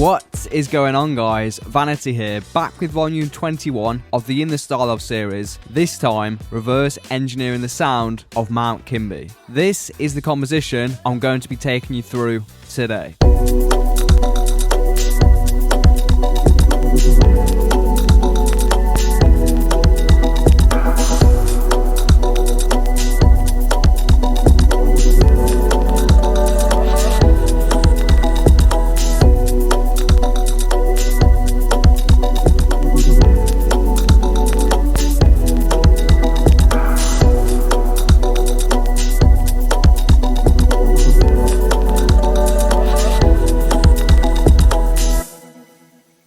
What is going on, guys? Vanity here, back with volume 21 of the In the Style of series, this time reverse engineering the sound of Mount Kimbie. This is the composition I'm going to be taking you through today.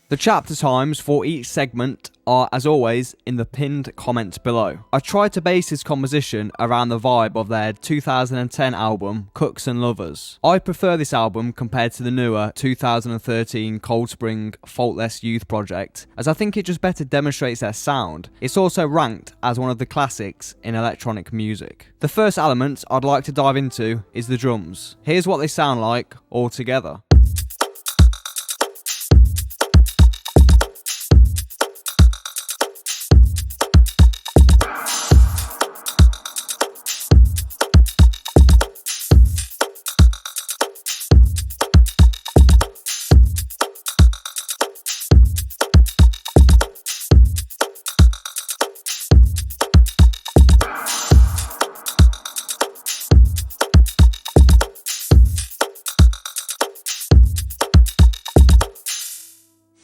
The chapter times for each segment are, as always, in the pinned comments below. I tried to base this composition around the vibe of their 2010 album, Cooks and Lovers. I prefer this album compared to the newer 2013 Cold Spring Faultless Youth project, as I think it just better demonstrates their sound. It's also ranked as one of the classics in electronic music. The first element I'd like to dive into is the drums. Here's what they sound like all together.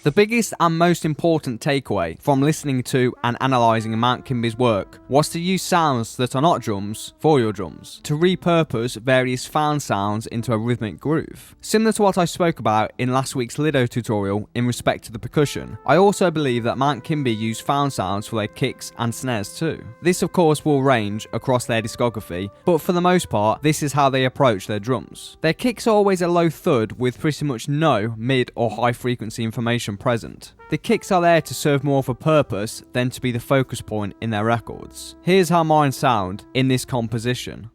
The biggest and most important takeaway from listening to and analysing Mount Kimbie's work was to use sounds that are not drums for your drums, to repurpose various found sounds into a rhythmic groove. Similar to what I spoke about in last week's Lido tutorial in respect to the percussion, I also believe that Mount Kimbie used found sounds for their kicks and snares too. This of course will range across their discography, but for the most part this is how they approach their drums. Their kicks are always a low thud with pretty much no mid or high frequency information present. The kicks are there to serve more of a purpose than to be the focus point in their records. Here's how mine sound in this composition.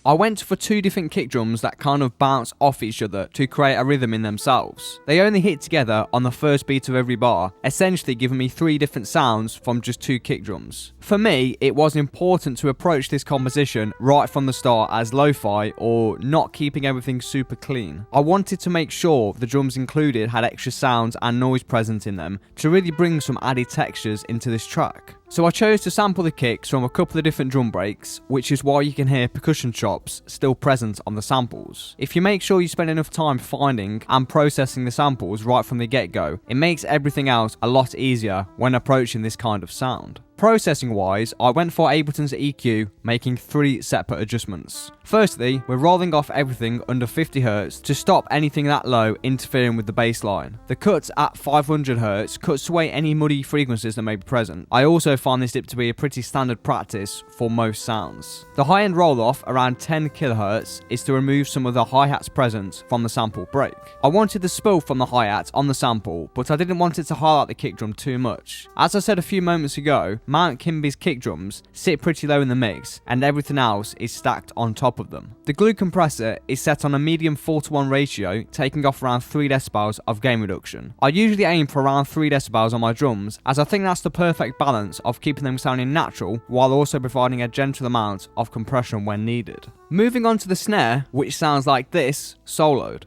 I went for two different kick drums that kind of bounce off each other to create a rhythm in themselves. They only hit together on the first beat of every bar, essentially giving me three different sounds from just two kick drums. For me, it was important to approach this composition right from the start as lo-fi or not keeping everything super clean. I wanted to make sure the drums included had extra sounds and noise present in them to really bring some added textures into this track. So I chose to sample the kicks from a couple of different drum breaks, which is why you can hear percussion chops still present on the samples. If you make sure you spend enough time finding and processing the samples right from the get-go, it makes everything else a lot easier when approaching this kind of sound. Processing wise, I went for Ableton's EQ, making three separate adjustments. Firstly, we're rolling off everything under 50Hz to stop anything that low interfering with the bass line. The cut at 500Hz cuts away any muddy frequencies that may be present. I also find this dip to be a pretty standard practice for most sounds. The high-end roll-off around 10 kHz is to remove some of the hi-hats present from the sample break. I wanted the spill from the hi-hat on the sample, but I didn't want it to highlight the kick drum too much. As I said a few moments ago, Mount Kimbie's kick drums sit pretty low in the mix and everything else is stacked on top of them. The glue compressor is set on a medium 4:1 ratio, taking off around 3 decibels of gain reduction. I usually aim for around 3 decibels on my drums, as I think that's the perfect balance of keeping them sounding natural while also providing a gentle amount of compression when needed. Moving on to the snare, which sounds like this soloed.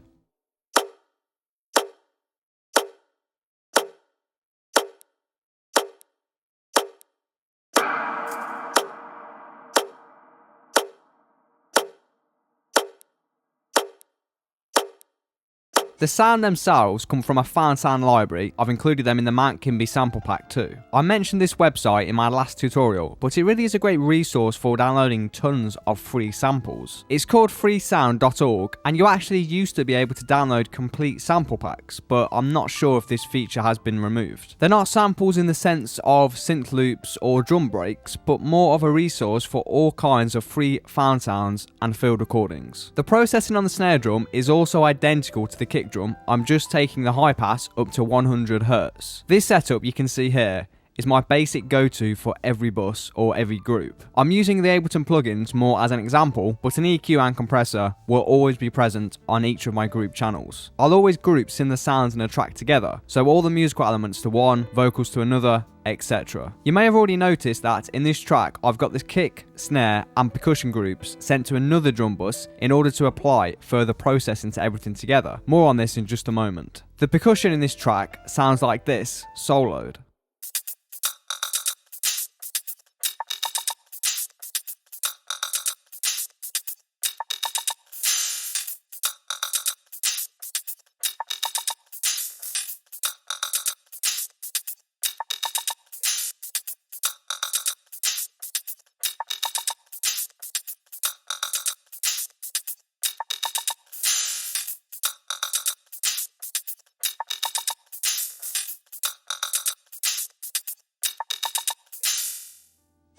The sound themselves come from a found sound library. I've included them in the Mount Kimbie sample pack too. I mentioned this website in my last tutorial, but it really is a great resource for downloading tons of free samples. It's called freesound.org, and you actually used to be able to download complete sample packs, but I'm not sure if this feature has been removed. They're not samples in the sense of synth loops or drum breaks, but more of a resource for all kinds of free found sounds and field recordings. The processing on the snare drum is also identical to the kick kick drum, I'm just taking the high pass up to 100 Hz. This setup you can see here is my basic go-to for every bus or every group. I'm using the Ableton plugins more as an example, but an EQ and compressor will always be present on each of my group channels. I'll always group similar sounds in a track together, so all the musical elements to one, vocals to another, etc. You may have already noticed that in this track I've got the kick, snare and percussion groups sent to another drum bus in order to apply further processing to everything together. More on this in just a moment. The percussion in this track sounds like this, soloed.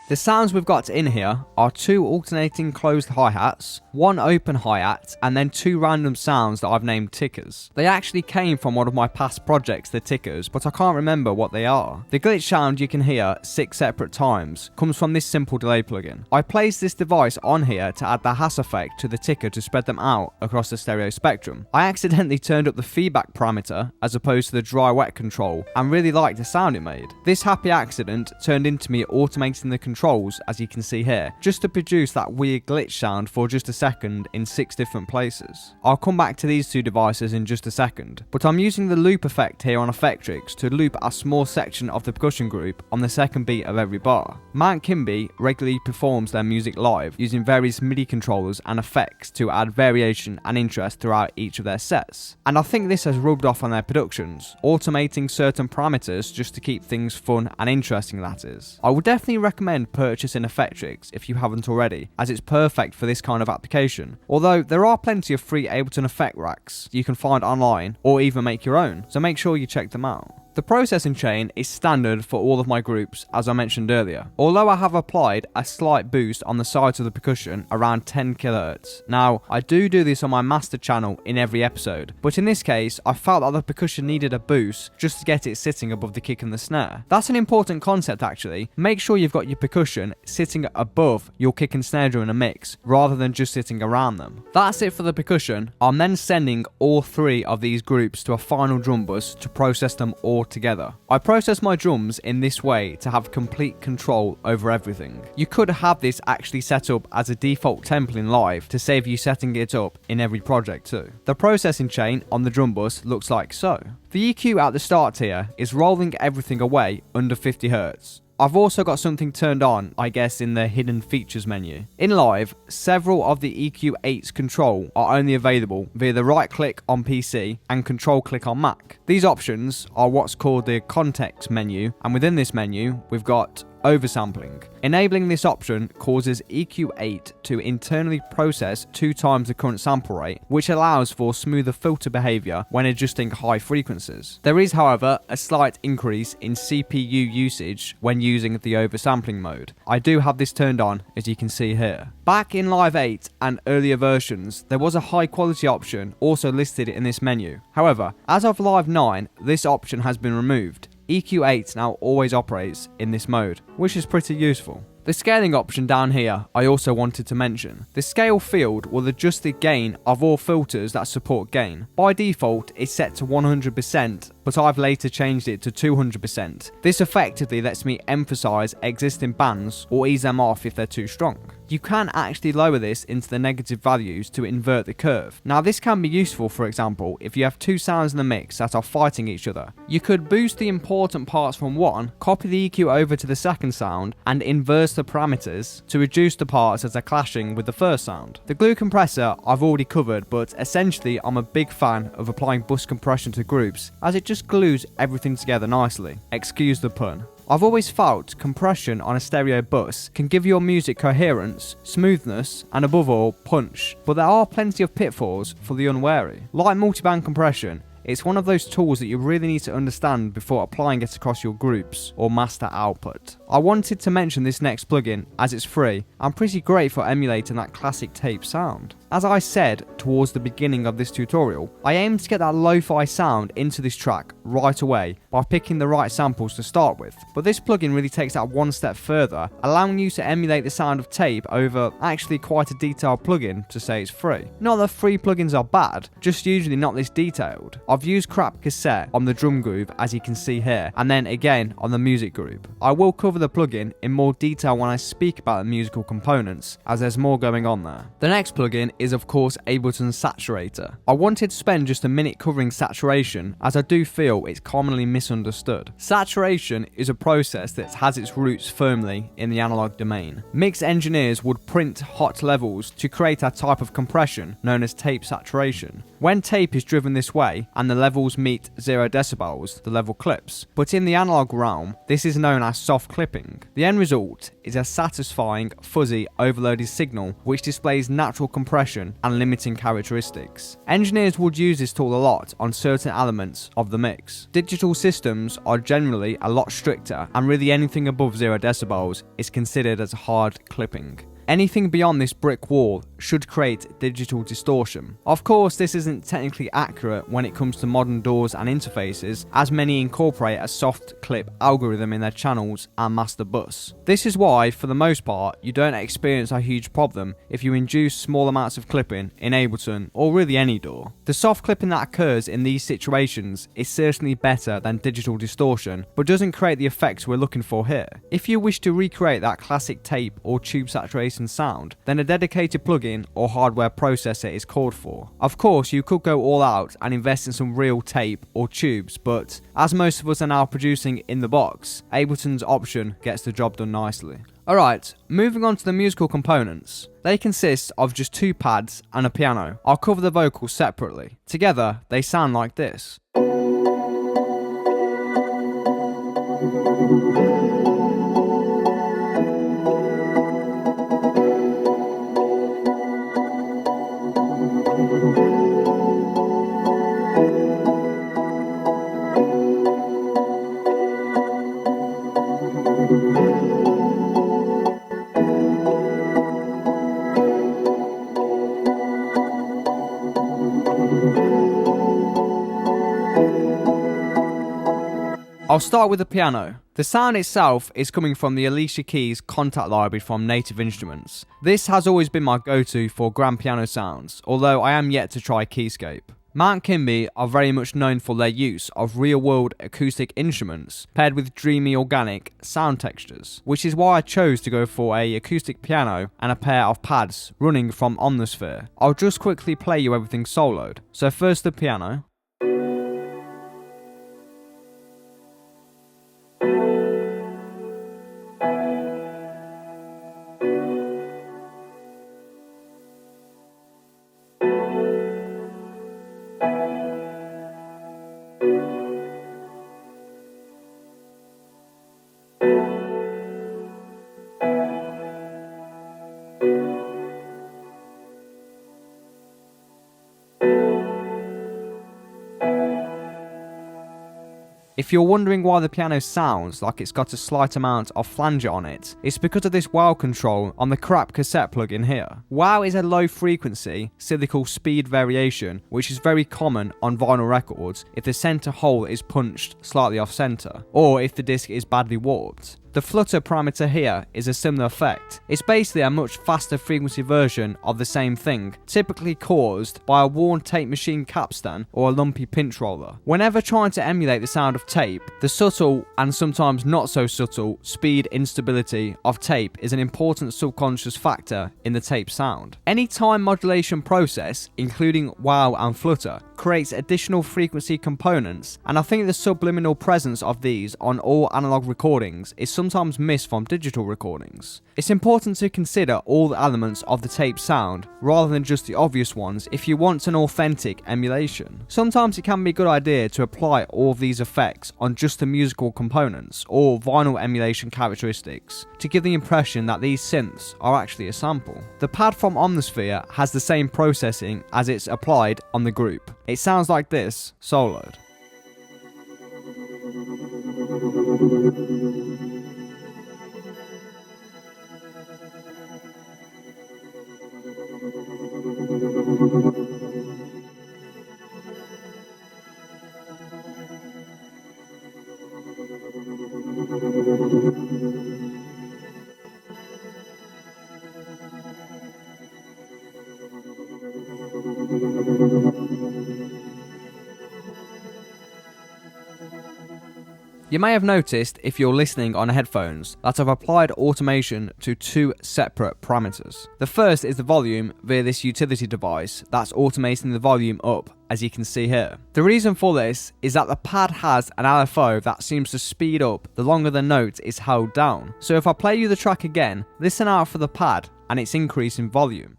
The sounds we've got in here are 2 alternating closed hi-hats, 1 open hi-hat, and then 2 random sounds that I've named tickers. They actually came from one of my past projects, the tickers, but I can't remember what they are. The glitch sound you can hear 6 separate times comes from this simple delay plugin. I placed this device on here to add the Hass effect to the ticker to spread them out across the stereo spectrum. I accidentally turned up the feedback parameter as opposed to the dry-wet control and really liked the sound it made. This happy accident turned into me automating the controls, as you can see here, just to produce that weird glitch sound for just a second in 6 different places. I'll come back to these 2 devices in just a second, but I'm using the loop effect here on Effectrix to loop a small section of the percussion group on the second beat of every bar. Kimbie regularly performs their music live using various MIDI controllers and effects to add variation and interest throughout each of their sets, and I think this has rubbed off on their productions, automating certain parameters just to keep things fun and interesting, that is. I would definitely recommend purchasing Effectrix if you haven't already, as it's perfect for this kind of application, although there are plenty of free Ableton effect racks you can find online or even make your own, so make sure you check them out. The processing chain is standard for all of my groups, as I mentioned earlier, although I have applied a slight boost on the sides of the percussion around 10 kHz. Now, I do this on my master channel in every episode, but in this case, I felt that the percussion needed a boost just to get it sitting above the kick and the snare. That's an important concept actually. Make sure you've got your percussion sitting above your kick and snare drum in a mix, rather than just sitting around them. That's it for the percussion. I'm then sending all 3 of these groups to a final drum bus to process them all together. I process my drums in this way to have complete control over everything. You could have this actually set up as a default template in Live to save you setting it up in every project too. The processing chain on the drum bus looks like so. The EQ at the start here is rolling everything away under 50 Hz. I've also got something turned on, I guess, in the hidden features menu. In Live, several of the EQ8's control are only available via the right click on PC and control click on Mac. These options are what's called the context menu, and within this menu, we've got oversampling. Enabling this option causes EQ8 to internally process 2 times the current sample rate, which allows for smoother filter behavior when adjusting high frequencies. There is, however, a slight increase in CPU usage when using the oversampling mode. I do have this turned on, as you can see here. Back in Live 8 and earlier versions, there was a high quality option also listed in this menu. However, as of Live 9, this option has been removed. EQ8 now always operates in this mode, which is pretty useful. The scaling option down here I also wanted to mention. The scale field will adjust the gain of all filters that support gain. By default it's set to 100%, but I've later changed it to 200%. This effectively lets me emphasize existing bands or ease them off if they're too strong. You can actually lower this into the negative values to invert the curve. Now this can be useful, for example, if you have 2 sounds in the mix that are fighting each other. You could boost the important parts from one, copy the EQ over to the second sound, and inverse the parameters to reduce the parts that are clashing with the first sound. The glue compressor I've already covered, but essentially I'm a big fan of applying bus compression to groups, as it just glues everything together nicely. Excuse the pun. I've always felt compression on a stereo bus can give your music coherence, smoothness, and above all, punch, but there are plenty of pitfalls for the unwary. Like multiband compression, It's one of those tools that you really need to understand before applying it across your groups or master output. I wanted to mention this next plugin as it's free and pretty great for emulating that classic tape sound. As I said towards the beginning of this tutorial, I aim to get that lo-fi sound into this track right away by picking the right samples to start with, but this plugin really takes that one step further, allowing you to emulate the sound of tape over actually quite a detailed plugin to say it's free. Not that free plugins are bad, just usually not this detailed. I've used crap cassette on the drum groove as you can see here, and then again on the music group. I will cover the plugin in more detail when I speak about the musical components, as there's more going on there. The next plugin is of course Ableton's Saturator. I wanted to spend just a minute covering saturation as I do feel it's commonly misunderstood. Saturation is a process that has its roots firmly in the analog domain. Mix engineers would print hot levels to create a type of compression known as tape saturation. When tape is driven this way and the levels meet 0 decibels, the level clips. But in the analog realm, this is known as soft clipping. The end result is a satisfying, fuzzy, overloaded signal which displays natural compression and limiting characteristics. Engineers would use this tool a lot on certain elements of the mix. Digital systems are generally a lot stricter, and really anything above 0 decibels is considered as hard clipping. Anything beyond this brick wall should create digital distortion. Of course, this isn't technically accurate when it comes to modern DAWs and interfaces, as many incorporate a soft clip algorithm in their channels and master bus. This is why, for the most part, you don't experience a huge problem if you induce small amounts of clipping in Ableton or really any DAW. The soft clipping that occurs in these situations is certainly better than digital distortion, but doesn't create the effects we're looking for here. If you wish to recreate that classic tape or tube saturation sound, then a dedicated plugin or hardware processor is called for. Of course, you could go all out and invest in some real tape or tubes, but as most of us are now producing in the box, Ableton's option gets the job done nicely. Alright, moving on to the musical components. They consist of just 2 pads and a piano. I'll cover the vocals separately. Together, they sound like this. I'll start with the piano. The sound itself is coming from the Alicia Keys contact library from Native Instruments. This has always been my go-to for grand piano sounds, although I am yet to try Keyscape. Mount Kimbie are very much known for their use of real-world acoustic instruments paired with dreamy organic sound textures, which is why I chose to go for an acoustic piano and a pair of pads running from Omnisphere. I'll just quickly play you everything soloed. So first the piano. If you're wondering why the piano sounds like it's got a slight amount of flanger on it, it's because of this wow control on the crap cassette plugin here. Wow is a low frequency cyclical speed variation which is very common on vinyl records if the center hole is punched slightly off center, or if the disc is badly warped. The flutter parameter here is a similar effect. It's basically a much faster frequency version of the same thing, typically caused by a worn tape machine capstan or a lumpy pinch roller. Whenever trying to emulate the sound of tape, the subtle and sometimes not so subtle speed instability of tape is an important subconscious factor in the tape sound. Any time modulation process, including wow and flutter, creates additional frequency components, and I think the subliminal presence of these on all analog recordings is sometimes missed from digital recordings. It's important to consider all the elements of the tape sound rather than just the obvious ones if you want an authentic emulation. Sometimes it can be a good idea to apply all of these effects on just the musical components or vinyl emulation characteristics to give the impression that these synths are actually a sample. The pad from Omnisphere has the same processing as it's applied on the group. it sounds like this, soloed. You may have noticed, if you're listening on headphones, that I've applied automation to two separate parameters. The first is the volume via this utility device that's automating the volume up, as you can see here. The reason for this is that the pad has an LFO that seems to speed up the longer the note is held down. So if I play you the track again, listen out for the pad and its increase in volume.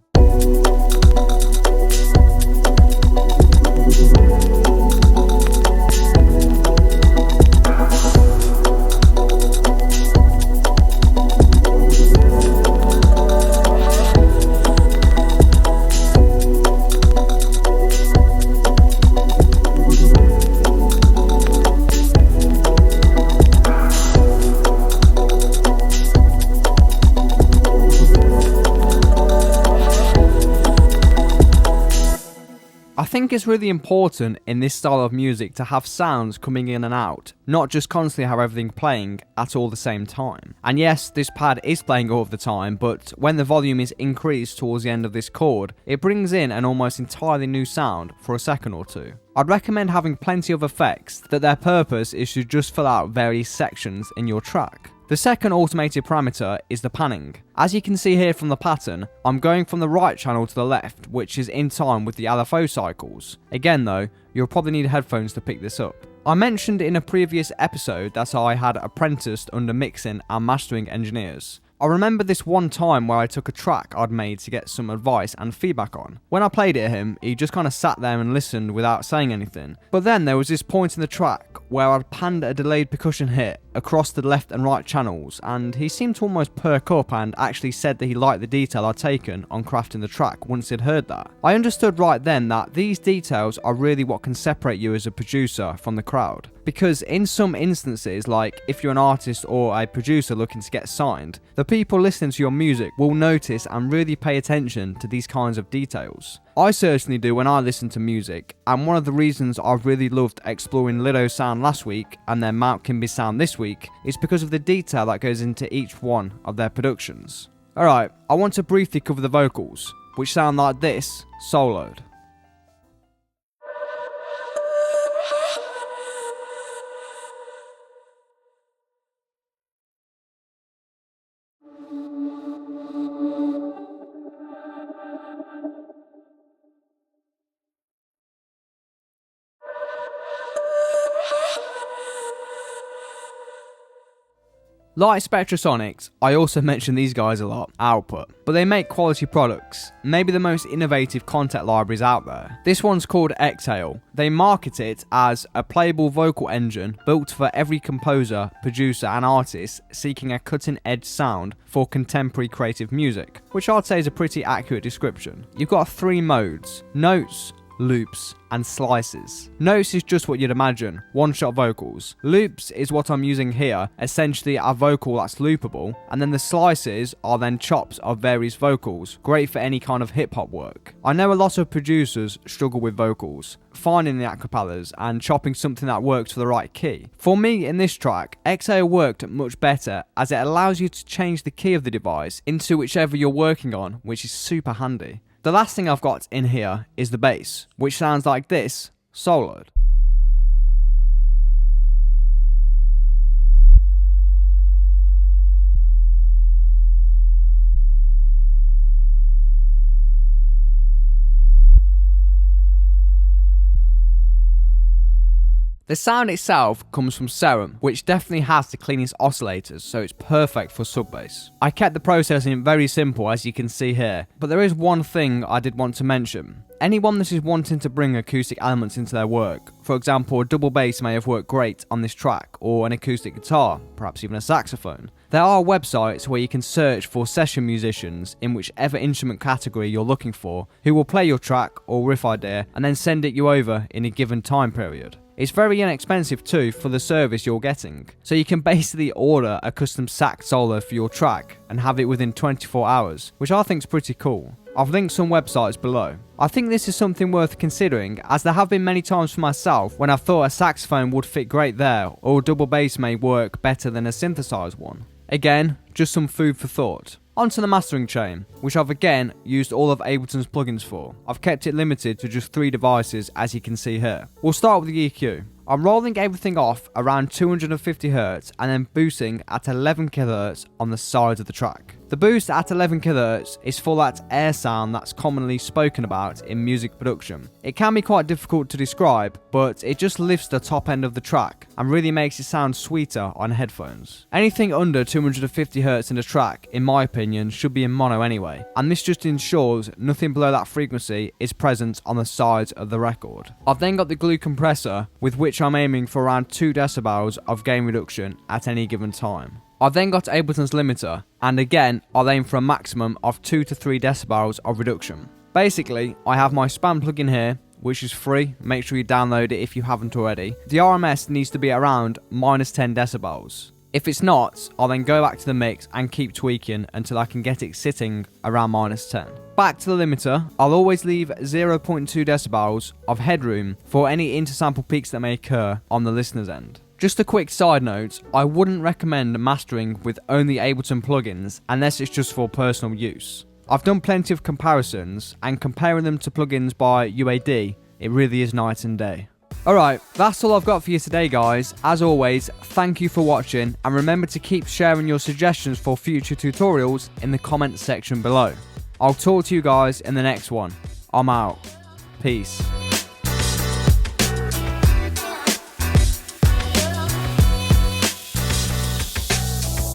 I think it's really important in this style of music to have sounds coming in and out, not just constantly have everything playing at all the same time. And yes, this pad is playing all of the time, but when the volume is increased towards the end of this chord, it brings in an almost entirely new sound for a second or two. I'd recommend having plenty of effects that their purpose is to just fill out various sections in your track. The second automated parameter is the panning. As you can see here from the pattern, I'm going from the right channel to the left, which is in time with the LFO cycles. Again though, you'll probably need headphones to pick this up. I mentioned in a previous episode that I had apprenticed under mixing and mastering engineers. I remember this one time where I took a track I'd made to get some advice and feedback on. When I played it at him, he just kind of sat there and listened without saying anything. But then there was this point in the track where I'd panned a delayed percussion hit across the left and right channels, and he seemed to almost perk up and actually said that he liked the detail I'd taken on crafting the track once he'd heard that. I understood right then that these details are really what can separate you as a producer from the crowd. Because in some instances, like if you're an artist or a producer looking to get signed, the people listening to your music will notice and really pay attention to these kinds of details. I certainly do when I listen to music, and one of the reasons I've really loved exploring Lido's sound last week and then Mount Kimbie's sound this week is because of the detail that goes into each one of their productions. Alright, I want to briefly cover the vocals, which sound like this, soloed. Like Spectrasonics, I also mention these guys a lot, Output, but they make quality products, maybe the most innovative content libraries out there. This one's called Exhale. They market it as a playable vocal engine built for every composer, producer and artist seeking a cutting edge sound for contemporary creative music, which I'd say is a pretty accurate description. You've got three modes: notes, loops and slices. Notes is just what you'd imagine, one-shot vocals. Loops is what I'm using here, essentially a vocal that's loopable, and then the slices are then chops of various vocals, great for any kind of hip-hop work. I know a lot of producers struggle with vocals, finding the acapellas and chopping something that works for the right key. For me in this track, Exhale worked much better as it allows you to change the key of the device into whichever you're working on, which is super handy. The last thing I've got in here is the bass, which sounds like this, soloed. The sound itself comes from Serum, which definitely has the cleanest oscillators, so it's perfect for sub bass. I kept the processing very simple as you can see here, but there is one thing I did want to mention. anyone that is wanting to bring acoustic elements into their work, for example a double bass may have worked great on this track, or an acoustic guitar, perhaps even a saxophone. There are websites where you can search for session musicians in whichever instrument category you're looking for, who will play your track or riff idea and then send it you over in a given time period. It's very inexpensive too for the service you're getting, so you can basically order a custom sax solo for your track and have it within 24 hours, which I think is pretty cool. I've linked some websites below. I think this is something worth considering, as there have been many times for myself when I thought a saxophone would fit great there, or a double bass may work better than a synthesized one. Again, just some food for thought. Onto the mastering chain, which I've again used all of Ableton's plugins for. I've kept it limited to just 3 devices, as you can see here. We'll start with the EQ. I'm rolling everything off around 250Hz and then boosting at 11 kHz on the sides of the track. The boost at 11 kHz is for that air sound that's commonly spoken about in music production. It can be quite difficult to describe, but it just lifts the top end of the track and really makes it sound sweeter on headphones. Anything under 250Hz in a track, in my opinion, should be in mono anyway, and this just ensures nothing below that frequency is present on the sides of the record. I've then got the glue compressor, with which I'm aiming for around 2 decibels of gain reduction at any given time. I've then got Ableton's limiter, and again I'll aim for a maximum of 2 to 3 decibels of reduction. Basically, I have my Span plugin here, which is free, make sure you download it if you haven't already. The RMS needs to be around -10 decibels. If it's not, I'll then go back to the mix and keep tweaking until I can get it sitting around -10. Back to the limiter, I'll always leave 0.2 decibels of headroom for any intersample peaks that may occur on the listener's end. Just a quick side note, I wouldn't recommend mastering with only Ableton plugins unless it's just for personal use. I've done plenty of comparisons, and comparing them to plugins by UAD, it really is night and day. Alright, that's all I've got for you today guys. As always, thank you for watching, and remember to keep sharing your suggestions for future tutorials in the comments section below. I'll talk to you guys in the next one. I'm out. Peace.